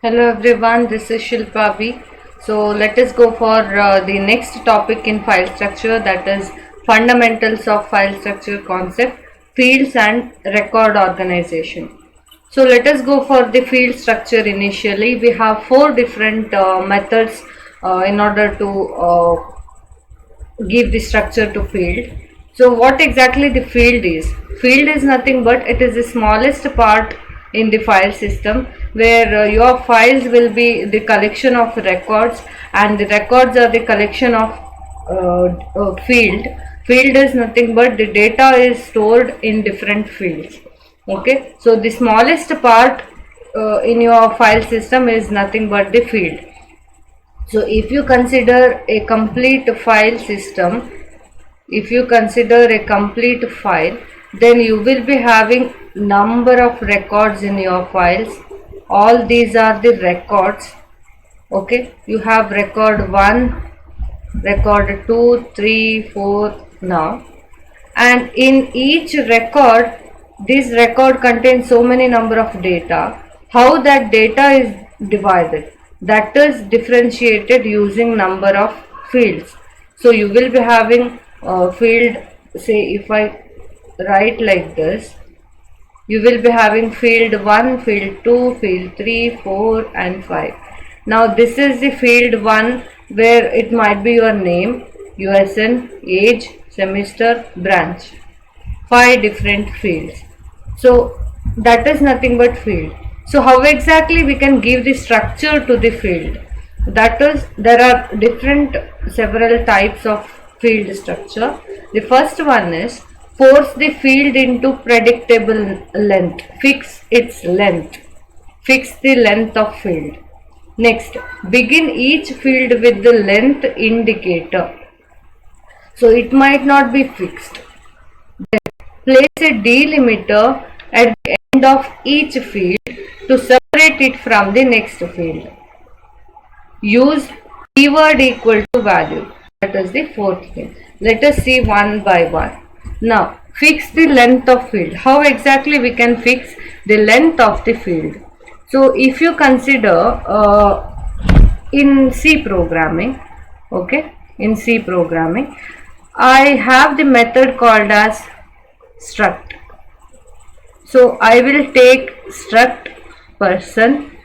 Hello everyone, this is Shilpa B. So let us go for the next topic in file structure, that is fundamentals of file structure concept, fields and record organization. So let us go for the field structure initially. We have four different methods in order to give the structure to field. So what exactly the field is? Field is nothing but it is the smallest part in the file system where your files will be the collection of records, and the records are the collection of field. Field is nothing but the data is stored in different fields. Okay, so the smallest part in your file system is nothing but the field. So if you consider a complete file system, if you consider a complete file, then you will be having number of records in your files. All these are the records. Okay, you have record 1, record 2, 3, 4 now, and in each record, this record contains so many number of data. How that data is divided, that is differentiated using number of fields. So you will be having field, say if I write like this, you will be having field 1, field 2, field 3, 4 and 5. Now this is the field 1 where it might be your name, USN, age, semester, branch. 5 different fields. So that is nothing but field. So how exactly we can give the structure to the field? That is, there are different several types of field structure. The first one is force the field into predictable length. Fix its length. Fix the length of field. Next, begin each field with the length indicator. So it might not be fixed. Place a delimiter at the end of each field to separate it from the next field. Use keyword equal to value. That is the fourth thing. Let us see one by one. Now, fix the length of field. How exactly we can fix the length of the field? So, if you consider in C programming, okay, in C programming, I have the method called as struct. So I will take struct person,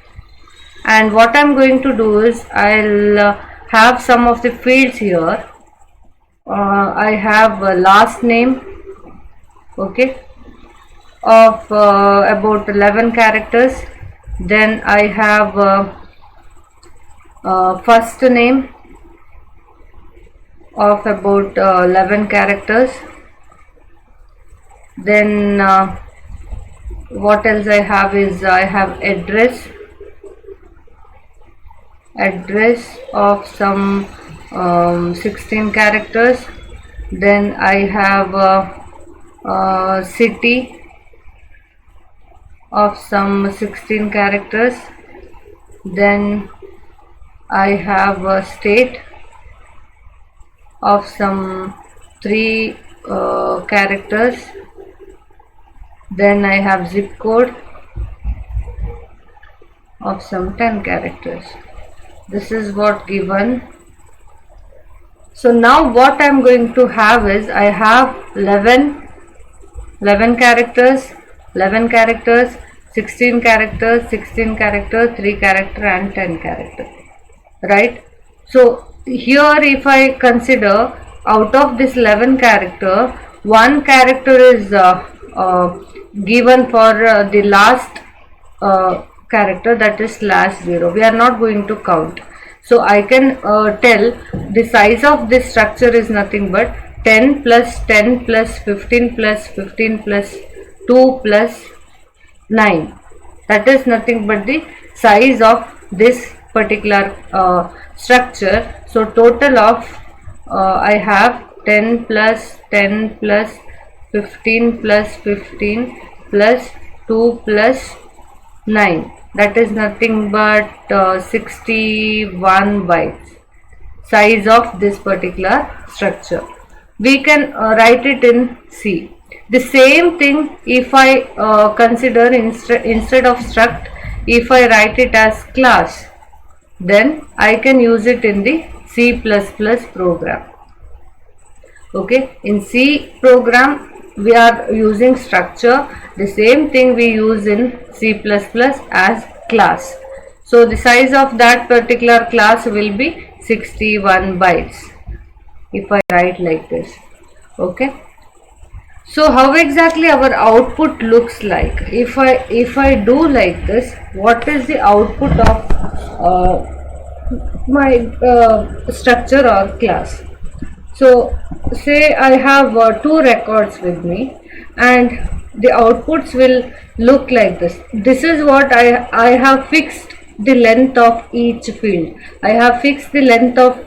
and what I'm going to do is I'll have some of the fields here. I have last name, okay, of about 11 characters. Then I have first name of about 11 characters. Then what else I have is I have address of some 16 characters. Then I have city of some 16 characters. Then I have a state of some 3 characters. Then I have zip code of some 10 characters. This is what given. So now what I am going to have is I have 11 characters, 11 characters, 16 characters, 16 characters, 3 character and 10 character, right? So here if I consider out of this 11 character, one character is given for the last character, that is /0. We are not going to count. So I can tell the size of this structure is nothing but 10 plus 10 plus 15 plus 15 plus 2 plus 9. That is nothing but the size of this particular structure. So total of I have 10 plus 10 plus 15 plus 15 plus 2 plus 9. That is nothing but 61 bytes size of this particular structure. We can write it in C. The same thing if I consider instead of struct, if I write it as class, then I can use it in the C++ program. Okay, in C program we are using structure, the same thing we use in C++ as class. So the size of that particular class will be 61 bytes if I write like this. Okay, so how exactly our output looks like? If I do like this, what is the output of my structure or class? So say I have two records with me, and the outputs will look like this. This is what I have fixed the length of each field. I have fixed the length of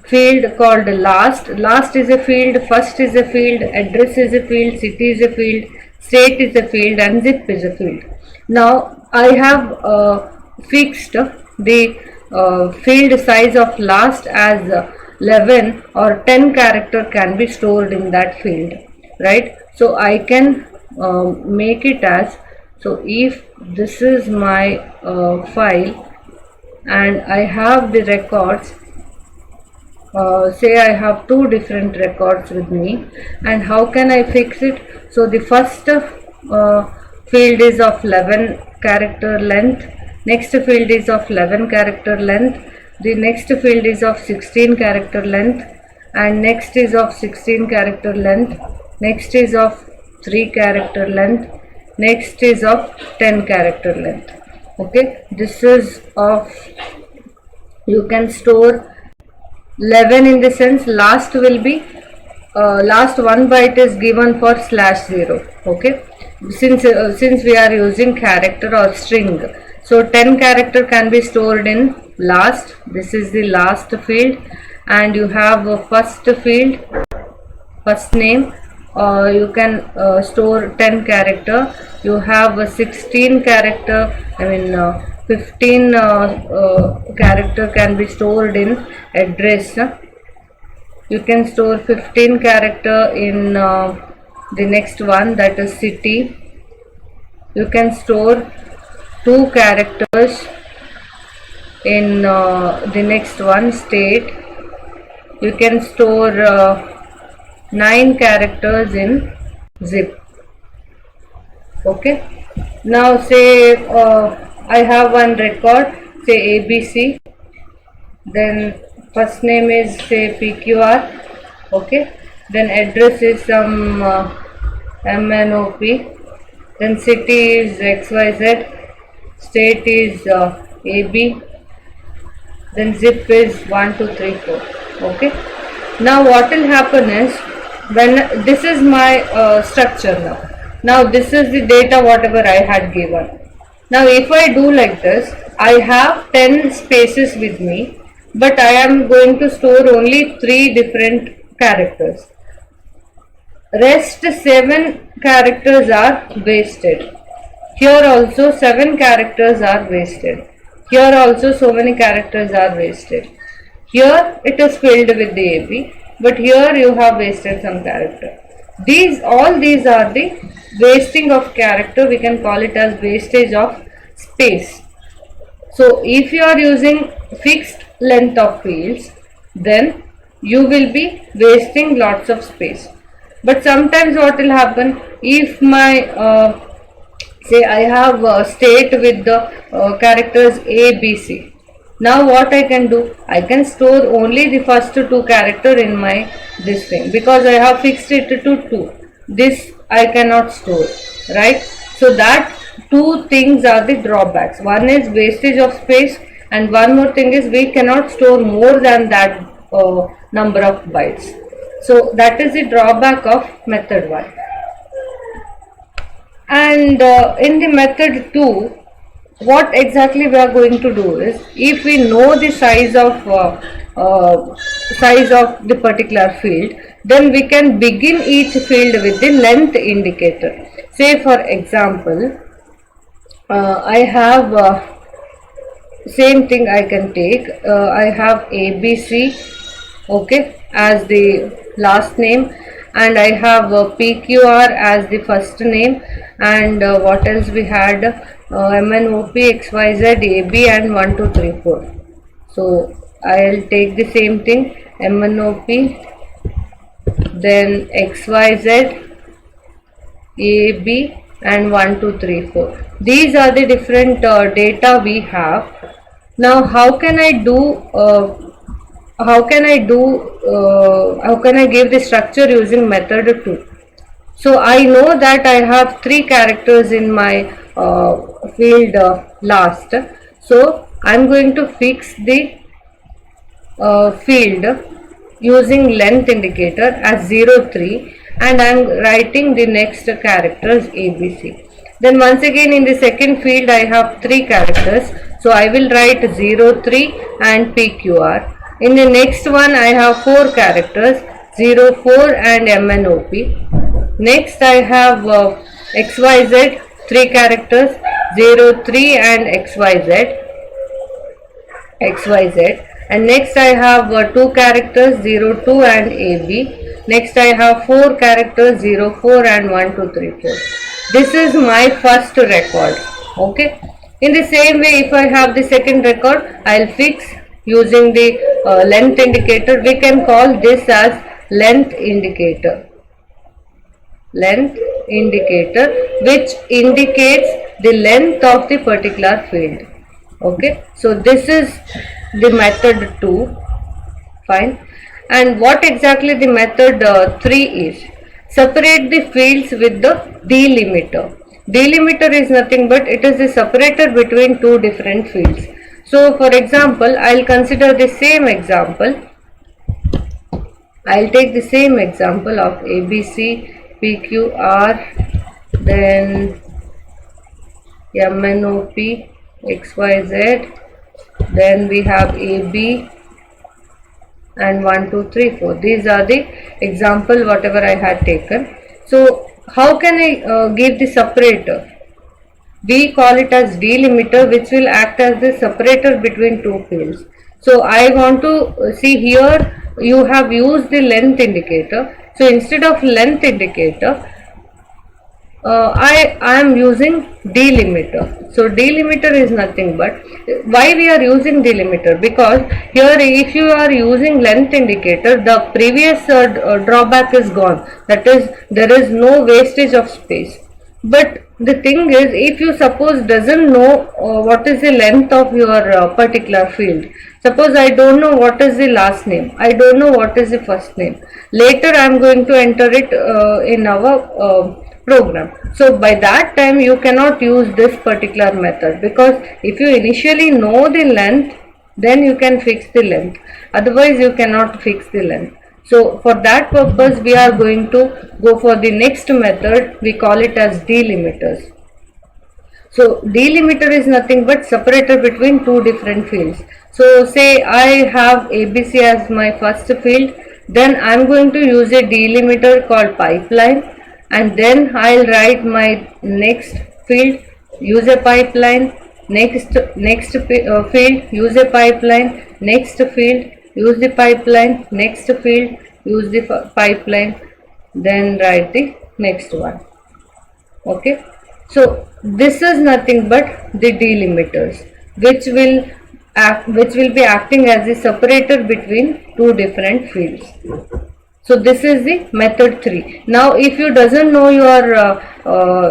field called last. Last is a field, first is a field, address is a field, city is a field, state is a field, and zip is a field. Now I have fixed the field size of last as 11 or 10 character can be stored in that field, right? So I can make it as, so if this is my file and I have the records, say I have two different records with me, and how can I fix it? So the first field is of 11 character length, next field is of 11 character length, the next field is of 16 character length, and next is of 16 character length, next is of 3 character length, next is of 10 character length. Okay, this is of, you can store 11 in the sense last will be last one byte is given for /0. Okay, since we are using character or string, so 10 character can be stored in last. This is the last field, and you have a first field, first name, you can store 10 character. You have a 16 character, 15 character can be stored in address. You can store 15 character in the next one, that is city. You can store 2 characters in the next one, state. You can store 9 characters in zip. Okay, now say I have one record, say ABC, then first name is say PQR. Okay, then address is some MNOP, then city is XYZ, state is AB, then zip is 1 2 3 4. Okay, now what will happen is, when this is my structure, now this is the data whatever I had given. Now if I do like this, I have 10 spaces with me, but I am going to store only 3 different characters. Rest 7 characters are wasted. Here also 7 characters are wasted. Here also so many characters are wasted. Here it is filled with the AB, but here you have wasted some character. All these are the wasting of character. We can call it as wastage of space. So if you are using fixed length of fields, then you will be wasting lots of space. But sometimes what will happen, if my say I have a state with the characters A, B, C. Now what I can do, I can store only the first 2 character in my this thing, because I have fixed it to 2. This I cannot store, right? So that 2 things are the drawbacks. One is wastage of space, and one more thing is we cannot store more than that number of bytes. So that is the drawback of method 1. And in the method 2, what exactly we are going to do is, if we know the size of the particular field, then we can begin each field with the length indicator. Say for example, I have same thing I can take. I have ABC, okay, as the last name, and I have PQR as the first name, and what else we had, MNOP, XYZ, AB, and 1 2 3 4. So I'll take the same thing, MNOP, then XYZ, AB, and 1 2 3 4. These are the different data we have. Now how can I give the structure using method 2? So I know that I have 3 characters in my field last. So I'm going to fix the field using length indicator as 03, and I'm writing the next characters ABC. Then once again in the second field I have 3 characters, so I will write 03 and PQR. In the next one I have 4 characters, 04 and MNOP. Next I have XYZ, 3 characters, 03 and XYZ, and next I have 2 characters, 02 and AB. Next I have 4 characters, 04 and 1 2 3 4. This is my first record. Okay. In the same way, if I have the second record, I'll fix using the length indicator. We can call this as length indicator. Length indicator, which indicates the length of the particular field. Okay. So this is the method 2. Fine. And what exactly the method 3 is? Separate the fields with the delimiter. Delimiter is nothing but it is the separator between two different fields. So for example, I'll consider the same example. I'll take the same example of ABC, PQR, then MNOP, XYZ, then we have AB, and 1 2 3 4. These are the example whatever I had taken. So how can I give the separator? We call it as delimiter, which will act as the separator between two fields. So I want to see here you have used the length indicator. So instead of length indicator, I am using delimiter. So delimiter is nothing but, why we are using delimiter? Because here if you are using length indicator, the previous drawback is gone. That is, there is no wastage of space. But the thing is, if you suppose doesn't know what is the length of your particular field, suppose I don't know what is the last name, I don't know what is the first name, later I am going to enter it in our program. So by that time you cannot use this particular method, because if you initially know the length, then you can fix the length, otherwise you cannot fix the length. So for that purpose we are going to go for the next method. We call it as delimiters. So delimiter is nothing but separator between two different fields. So say I have ABC as my first field, then I am going to use a delimiter called pipeline, and then I'll write my next field, use a pipeline, next field, use a pipeline, next field, use the pipeline, next field, use the pipeline, then write the next one. Okay. So this is nothing but the delimiters, which will be acting as a separator between two different fields. So this is the method 3. Now if you doesn't know your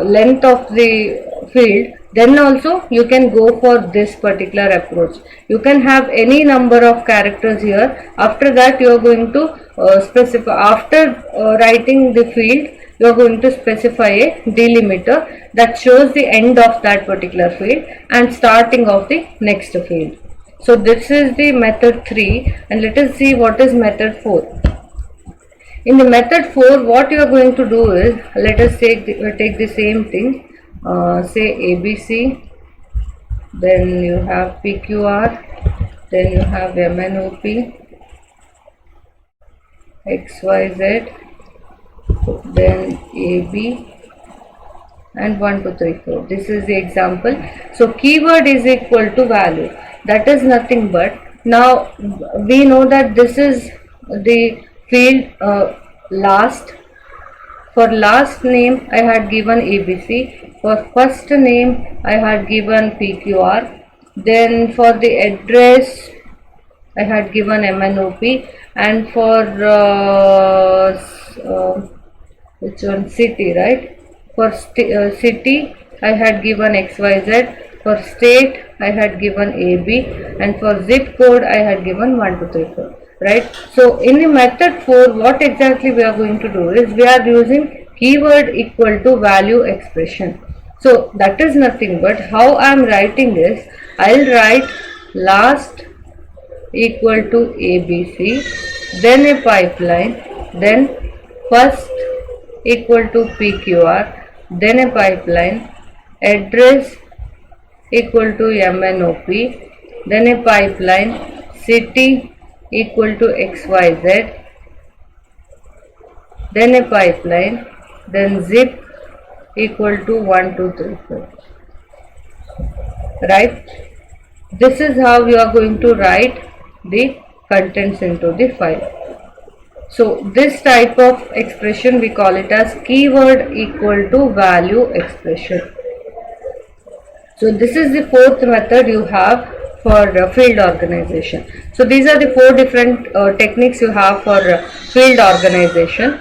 length of the field, then also you can go for this particular approach. You can have any number of characters here. After that you are going to specify, after writing the field, you are going to specify a delimiter that shows the end of that particular field and starting of the next field. So this is the method 3, and let us see what is method 4. In the method 4, what you are going to do is, let us take the same thing, say ABC, then you have PQR, then you have MNOP, XYZ, then AB, and 1 2 3 4. This is the example. So keyword is equal to value. That is nothing but, now we know that this is the field last, For last name I had given ABC. For first name I had given PQR. Then for the address I had given MNOP, and for which one, city, right? For city I had given XYZ. For state I had given AB, and for zip code I had given 1234, right? So in the method 4, what exactly we are going to do is we are using keyword equal to value expression. So that is nothing but how I am writing is, I'll write last equal to ABC, then a pipeline, then first equal to PQR, then a pipeline, address equal to MNOP, then a pipeline, city equal to XYZ, then a pipeline, then zip equal to 1234, right? This is how you are going to write the contents into the file. So this type of expression we call it as keyword equal to value expression. So this is the fourth method you have for field organization. So these are the four different techniques you have for field organization.